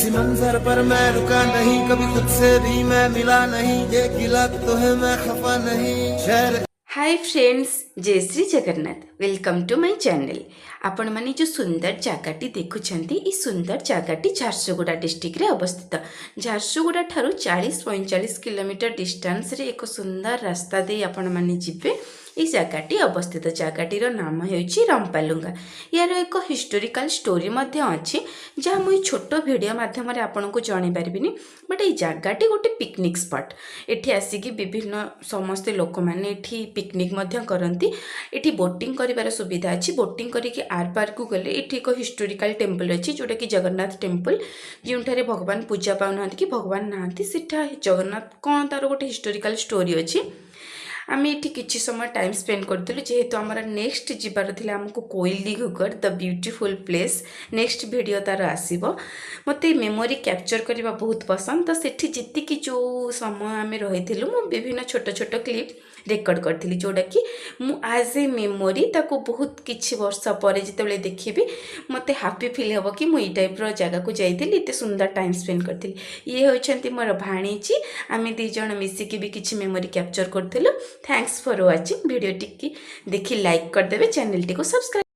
किसी मंजर पर मैं रुका नहीं, कभी खुद से भी मैं मिला नहीं, ये गिला तो है मैं खफा नहीं शहर। हाय फ्रेंड्स, जय Shri Jagannath. Welcome to my channel. आपण माने जो सुंदर जगहटी देखुछंती ई सुंदर जगहटी झारसुगुड़ा डिस्ट्रिक्ट रे अवस्थित। झारसुगुड़ा ठारू 40-45 किलोमीटर डिस्टेंस रे एक सुंदर रास्ता दे आपण माने जिबे ई जगहटी अवस्थित। जगहटीर नाम हेउची रंपालुंगा। यार एक हिस्टोरिकल स्टोरी मध्य अछि जहाँ मुई छोट वीडियो माध्यम रे आपनको जणाई पारबिनी, बट ई जगहटी गोटे पिकनिक स्पॉट। एठी आसिकी विभिन्न समस्ते लोक माने एठी पिकनिक मध्य करती। एठी बोटिंग करिवार सुविधा अछि। बोटिंग करिके आर पार को गले एठी एक हिस्टोरिकल टेम्पल अछि जोटा कि जगन्नाथ टेम्पल, जोंठारे भगवान पूजा पाउनांती कि भगवान नांती सेठा जगन्नाथ कोन तार गोटे हिस्टोरिकल स्टोरी अछि। आम ये किसी समय टाइम स्पेंड करूँ जेहेतु आम नेक्स्ट जीवार थे आमको कोइली घुगर the beautiful place next video तार आसो। मत मेमोरी कैप्चर करने बहुत पसंद, तो सेठी जीतिकी जो समय आम रही विभिन्न छोट छोट क्लिप रेकर्ड करी जोटा कि आज ए मेमोरी ताको बहुत किछि वर्ष पर जिते देखी मत हापी फिल हम कि मुझे टाइप जगह को जाइली एत सुंदर टाइम स्पेंड करी। ये होती मोर भाणीजी, आम दीज मिसिकी भी किछि मेमोरी कैप्चर करूँ। Thanks for watching. Video T देखी लाइक करदे, चैनल टी को सब्सक्राइब।